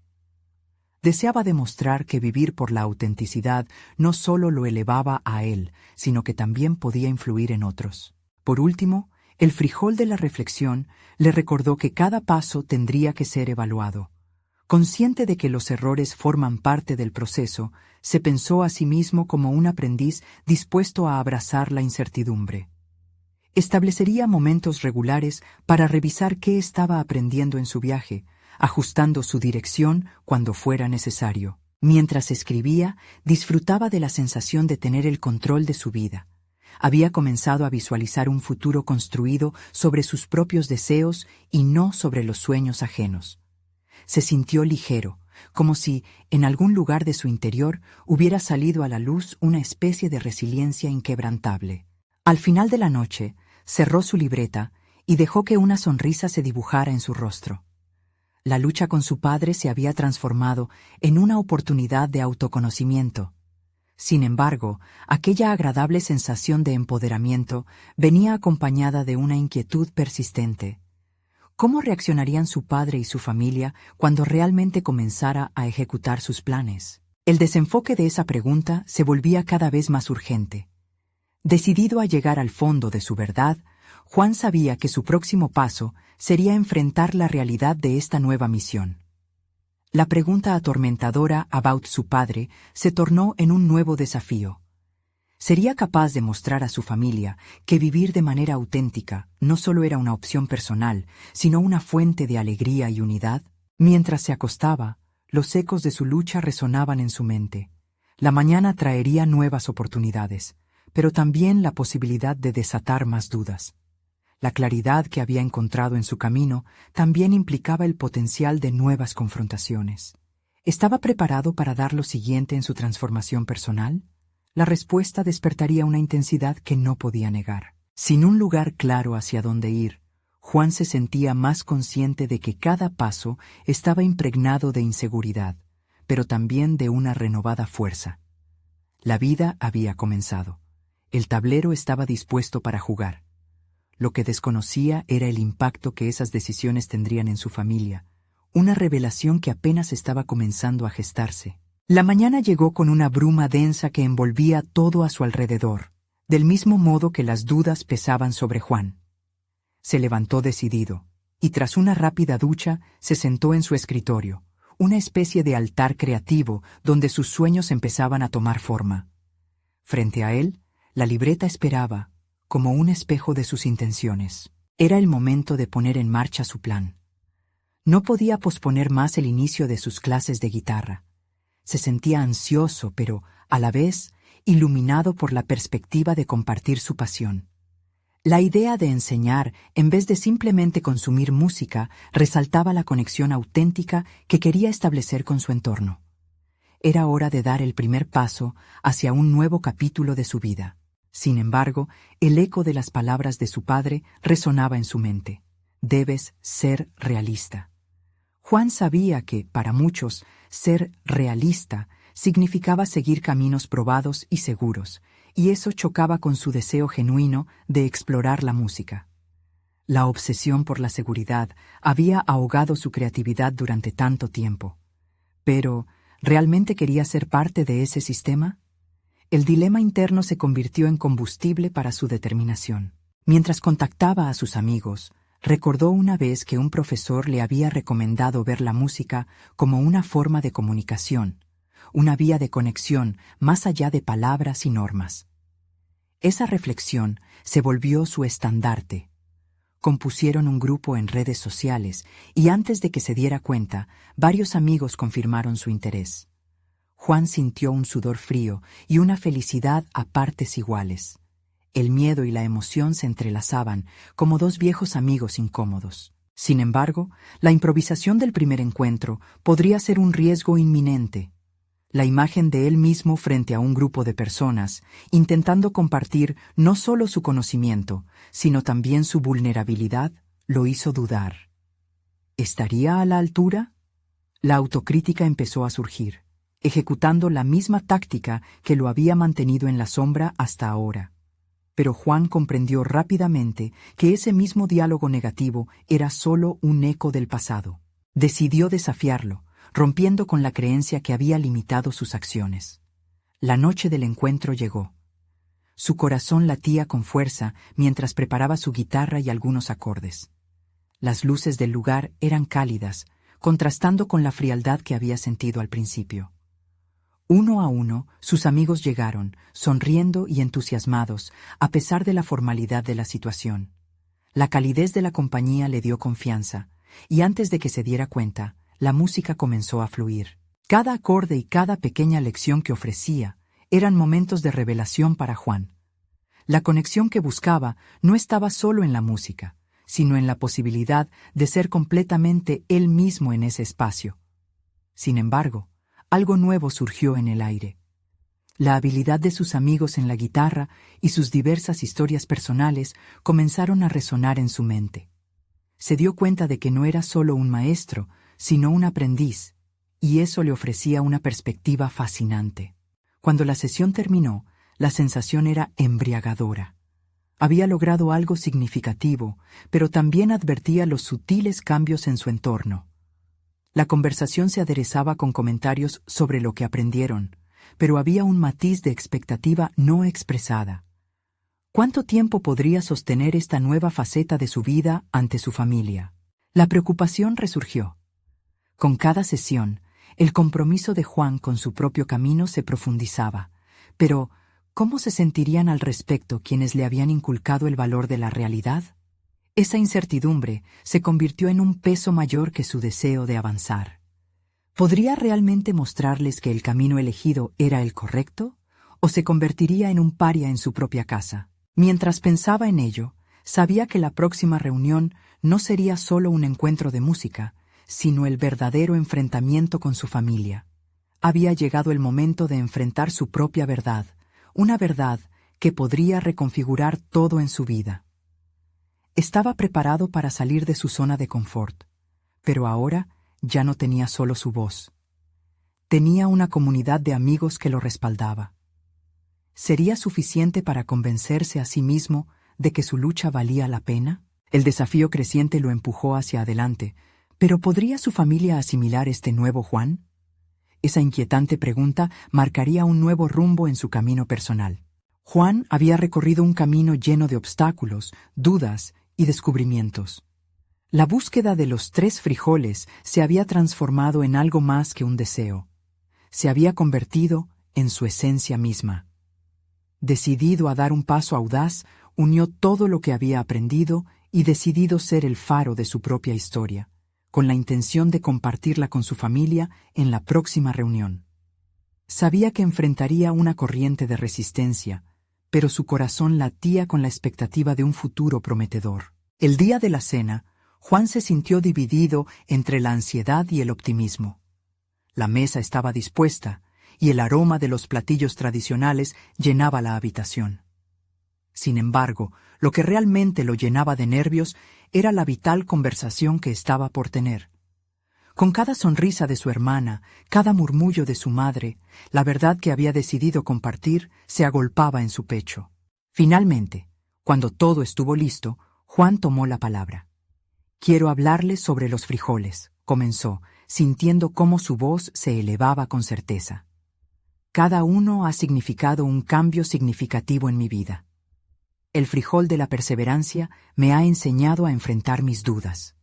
Deseaba demostrar que vivir por la autenticidad no solo lo elevaba a él, sino que también podía influir en otros. Por último, el frijol de la reflexión le recordó que cada paso tendría que ser evaluado. Consciente de que los errores forman parte del proceso, se pensó a sí mismo como un aprendiz dispuesto a abrazar la incertidumbre. Establecería momentos regulares para revisar qué estaba aprendiendo en su viaje, ajustando su dirección cuando fuera necesario. Mientras escribía, disfrutaba de la sensación de tener el control de su vida. Había comenzado a visualizar un futuro construido sobre sus propios deseos y no sobre los sueños ajenos. Se sintió ligero, como si, en algún lugar de su interior, hubiera salido a la luz una especie de resiliencia inquebrantable. Al final de la noche, cerró su libreta y dejó que una sonrisa se dibujara en su rostro. La lucha con su padre se había transformado en una oportunidad de autoconocimiento. Sin embargo, aquella agradable sensación de empoderamiento venía acompañada de una inquietud persistente. ¿Cómo reaccionarían su padre y su familia cuando realmente comenzara a ejecutar sus planes? El desenfoque de esa pregunta se volvía cada vez más urgente. Decidido a llegar al fondo de su verdad, Juan sabía que su próximo paso sería enfrentar la realidad de esta nueva misión. La pregunta atormentadora about su padre se tornó en un nuevo desafío. ¿Sería capaz de mostrar a su familia que vivir de manera auténtica no solo era una opción personal, sino una fuente de alegría y unidad? Mientras se acostaba, Los ecos de su lucha resonaban en su mente. La mañana traería nuevas oportunidades, pero también la posibilidad de desatar más dudas. La claridad que había encontrado en su camino también implicaba el potencial de nuevas confrontaciones. ¿Estaba preparado para dar lo siguiente en su transformación personal? La respuesta despertaría una intensidad que no podía negar. Sin un lugar claro hacia dónde ir, Juan se sentía más consciente de que cada paso estaba impregnado de inseguridad, pero también de una renovada fuerza. La vida había comenzado. El tablero estaba dispuesto para jugar. Lo que desconocía era el impacto que esas decisiones tendrían en su familia, una revelación que apenas estaba comenzando a gestarse. La mañana llegó con una bruma densa que envolvía todo a su alrededor, del mismo modo que las dudas pesaban sobre Juan. Se levantó decidido, y tras una rápida ducha se sentó en su escritorio, una especie de altar creativo donde sus sueños empezaban a tomar forma. Frente a él, la libreta esperaba, como un espejo de sus intenciones. Era el momento de poner en marcha su plan. No podía posponer más el inicio de sus clases de guitarra. Se sentía ansioso, pero, a la vez, iluminado por la perspectiva de compartir su pasión. La idea de enseñar, en vez de simplemente consumir música, resaltaba la conexión auténtica que quería establecer con su entorno. Era hora de dar el primer paso hacia un nuevo capítulo de su vida. Sin embargo, el eco de las palabras de su padre resonaba en su mente. Debes ser realista. Juan sabía que, para muchos, ser realista significaba seguir caminos probados y seguros, y eso chocaba con su deseo genuino de explorar la música. La obsesión por la seguridad había ahogado su creatividad durante tanto tiempo. Pero, ¿realmente quería ser parte de ese sistema? El dilema interno se convirtió en combustible para su determinación. Mientras contactaba a sus amigos, recordó una vez que un profesor le había recomendado ver la música como una forma de comunicación, una vía de conexión más allá de palabras y normas. Esa reflexión se volvió su estandarte. Compusieron un grupo en redes sociales y antes de que se diera cuenta, varios amigos confirmaron su interés. Juan sintió un sudor frío y una felicidad a partes iguales. El miedo y la emoción se entrelazaban como dos viejos amigos incómodos. Sin embargo, la improvisación del primer encuentro podría ser un riesgo inminente. La imagen de él mismo frente a un grupo de personas, intentando compartir no solo su conocimiento, sino también su vulnerabilidad, lo hizo dudar. ¿Estaría a la altura? La autocrítica empezó a surgir, ejecutando la misma táctica que lo había mantenido en la sombra hasta ahora. Pero Juan comprendió rápidamente que ese mismo diálogo negativo era solo un eco del pasado. Decidió desafiarlo, rompiendo con la creencia que había limitado sus acciones. La noche del encuentro llegó. Su corazón latía con fuerza mientras preparaba su guitarra y algunos acordes. Las luces del lugar eran cálidas, contrastando con la frialdad que había sentido al principio. Uno a uno, sus amigos llegaron, sonriendo y entusiasmados, a pesar de la formalidad de la situación. La calidez de la compañía le dio confianza, y antes de que se diera cuenta, la música comenzó a fluir. Cada acorde y cada pequeña lección que ofrecía eran momentos de revelación para Juan. La conexión que buscaba no estaba solo en la música, sino en la posibilidad de ser completamente él mismo en ese espacio. Sin embargo, algo nuevo surgió en el aire. La habilidad de sus amigos en la guitarra y sus diversas historias personales comenzaron a resonar en su mente. Se dio cuenta de que no era solo un maestro, sino un aprendiz, y eso le ofrecía una perspectiva fascinante. Cuando la sesión terminó, la sensación era embriagadora. Había logrado algo significativo, pero también advertía los sutiles cambios en su entorno. La conversación se aderezaba con comentarios sobre lo que aprendieron, pero había un matiz de expectativa no expresada. ¿Cuánto tiempo podría sostener esta nueva faceta de su vida ante su familia? La preocupación resurgió. Con cada sesión, el compromiso de Juan con su propio camino se profundizaba. Pero, ¿cómo se sentirían al respecto quienes le habían inculcado el valor de la realidad? Esa incertidumbre se convirtió en un peso mayor que su deseo de avanzar. ¿Podría realmente mostrarles que el camino elegido era el correcto? ¿O se convertiría en un paria en su propia casa? Mientras pensaba en ello, sabía que la próxima reunión no sería solo un encuentro de música, sino el verdadero enfrentamiento con su familia. Había llegado el momento de enfrentar su propia verdad, una verdad que podría reconfigurar todo en su vida. Estaba preparado para salir de su zona de confort, pero ahora ya no tenía solo su voz. Tenía una comunidad de amigos que lo respaldaba. ¿Sería suficiente para convencerse a sí mismo de que su lucha valía la pena? El desafío creciente lo empujó hacia adelante, pero ¿podría su familia asimilar este nuevo Juan? Esa inquietante pregunta marcaría un nuevo rumbo en su camino personal. Juan había recorrido un camino lleno de obstáculos, dudas y descubrimientos. La búsqueda de los 3 frijoles se había transformado en algo más que un deseo. Se había convertido en su esencia misma. Decidido a dar un paso audaz, unió todo lo que había aprendido y decidido ser el faro de su propia historia, con la intención de compartirla con su familia en la próxima reunión. Sabía que enfrentaría una corriente de resistencia, pero su corazón latía con la expectativa de un futuro prometedor. El día de la cena, Juan se sintió dividido entre la ansiedad y el optimismo. La mesa estaba dispuesta, y el aroma de los platillos tradicionales llenaba la habitación. Sin embargo, lo que realmente lo llenaba de nervios era la vital conversación que estaba por tener. Con cada sonrisa de su hermana, cada murmullo de su madre, la verdad que había decidido compartir se agolpaba en su pecho. Finalmente, cuando todo estuvo listo, Juan tomó la palabra. «Quiero hablarles sobre los frijoles», comenzó, sintiendo cómo su voz se elevaba con certeza. «Cada uno ha significado un cambio significativo en mi vida. El frijol de la perseverancia me ha enseñado a enfrentar mis dudas.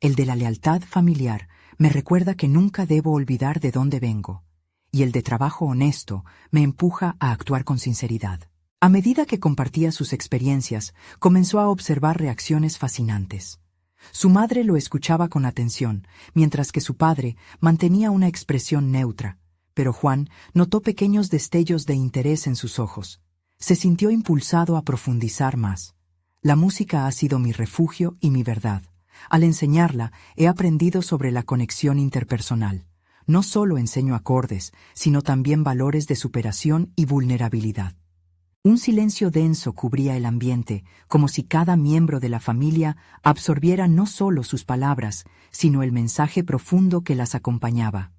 El de la lealtad familiar me recuerda que nunca debo olvidar de dónde vengo, y el de trabajo honesto me empuja a actuar con sinceridad». A medida que compartía sus experiencias, comenzó a observar reacciones fascinantes. Su madre lo escuchaba con atención, mientras que su padre mantenía una expresión neutra, pero Juan notó pequeños destellos de interés en sus ojos. Se sintió impulsado a profundizar más. «La música ha sido mi refugio y mi verdad. Al enseñarla, he aprendido sobre la conexión interpersonal. No solo enseño acordes, sino también valores de superación y vulnerabilidad». Un silencio denso cubría el ambiente, como si cada miembro de la familia absorbiera no solo sus palabras, sino el mensaje profundo que las acompañaba.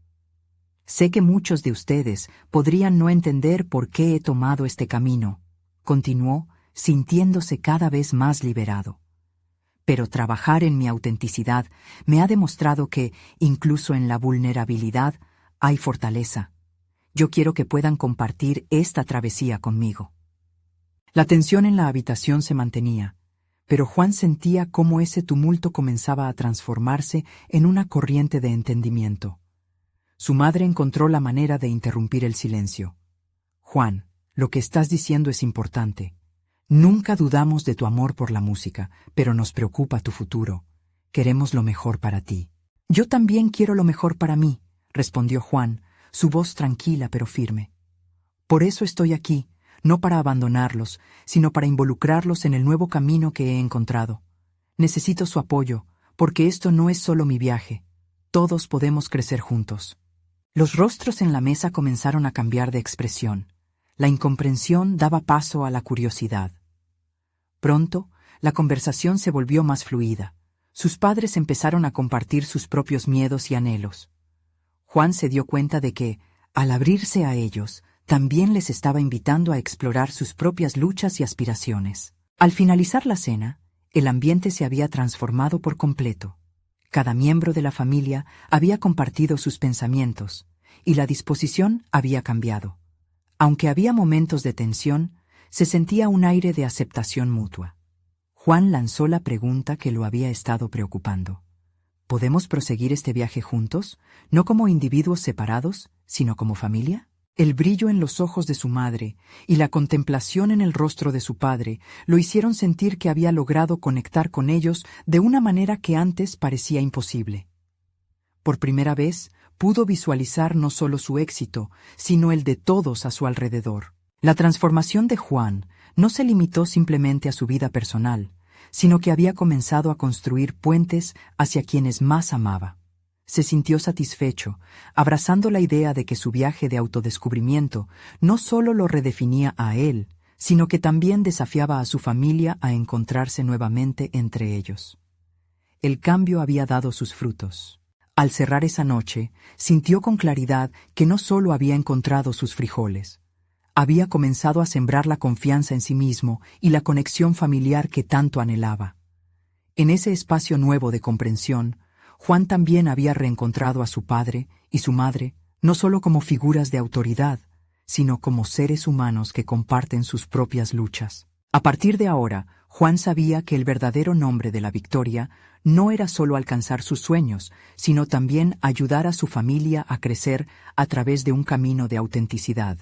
«Sé que muchos de ustedes podrían no entender por qué he tomado este camino», continuó, sintiéndose cada vez más liberado. «Pero trabajar en mi autenticidad me ha demostrado que, incluso en la vulnerabilidad, hay fortaleza. Yo quiero que puedan compartir esta travesía conmigo». La tensión en la habitación se mantenía, pero Juan sentía cómo ese tumulto comenzaba a transformarse en una corriente de entendimiento. Su madre encontró la manera de interrumpir el silencio. «Juan, lo que estás diciendo es importante. Nunca dudamos de tu amor por la música, pero nos preocupa tu futuro. Queremos lo mejor para ti». «Yo también quiero lo mejor para mí», respondió Juan, su voz tranquila pero firme. «Por eso estoy aquí, no para abandonarlos, sino para involucrarlos en el nuevo camino que he encontrado. Necesito su apoyo, porque esto no es solo mi viaje. Todos podemos crecer juntos». Los rostros en la mesa comenzaron a cambiar de expresión. La incomprensión daba paso a la curiosidad. Pronto, la conversación se volvió más fluida. Sus padres empezaron a compartir sus propios miedos y anhelos. Juan se dio cuenta de que, al abrirse a ellos, también les estaba invitando a explorar sus propias luchas y aspiraciones. Al finalizar la cena, el ambiente se había transformado por completo. Cada miembro de la familia había compartido sus pensamientos, y la disposición había cambiado. Aunque había momentos de tensión, se sentía un aire de aceptación mutua. Juan lanzó la pregunta que lo había estado preocupando. ¿Podemos proseguir este viaje juntos, no como individuos separados, sino como familia? El brillo en los ojos de su madre y la contemplación en el rostro de su padre lo hicieron sentir que había logrado conectar con ellos de una manera que antes parecía imposible. Por primera vez, pudo visualizar no solo su éxito, sino el de todos a su alrededor. La transformación de Juan no se limitó simplemente a su vida personal, sino que había comenzado a construir puentes hacia quienes más amaba. Se sintió satisfecho, abrazando la idea de que su viaje de autodescubrimiento no solo lo redefinía a él, sino que también desafiaba a su familia a encontrarse nuevamente entre ellos. El cambio había dado sus frutos. Al cerrar esa noche, sintió con claridad que no solo había encontrado sus frijoles, había comenzado a sembrar la confianza en sí mismo y la conexión familiar que tanto anhelaba. En ese espacio nuevo de comprensión, Juan también había reencontrado a su padre y su madre, no solo como figuras de autoridad, sino como seres humanos que comparten sus propias luchas. A partir de ahora, Juan sabía que el verdadero nombre de la victoria no era solo alcanzar sus sueños, sino también ayudar a su familia a crecer a través de un camino de autenticidad.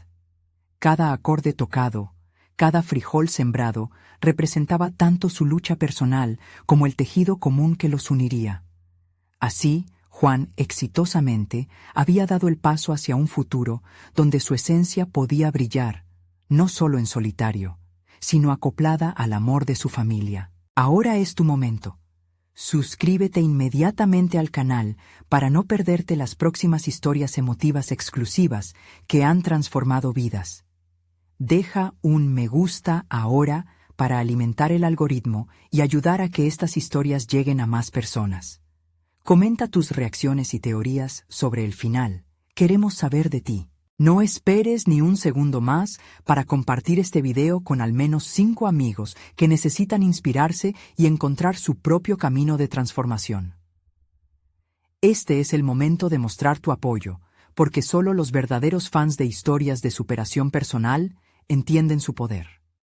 Cada acorde tocado, cada frijol sembrado, representaba tanto su lucha personal como el tejido común que los uniría. Así, Juan exitosamente había dado el paso hacia un futuro donde su esencia podía brillar, no solo en solitario, sino acoplada al amor de su familia. Ahora es tu momento. Suscríbete inmediatamente al canal para no perderte las próximas historias emotivas exclusivas que han transformado vidas. Deja un me gusta ahora para alimentar el algoritmo y ayudar a que estas historias lleguen a más personas. Comenta tus reacciones y teorías sobre el final. Queremos saber de ti. No esperes ni un segundo más para compartir este video con al menos 5 amigos que necesitan inspirarse y encontrar su propio camino de transformación. Este es el momento de mostrar tu apoyo, porque solo los verdaderos fans de historias de superación personal entienden su poder.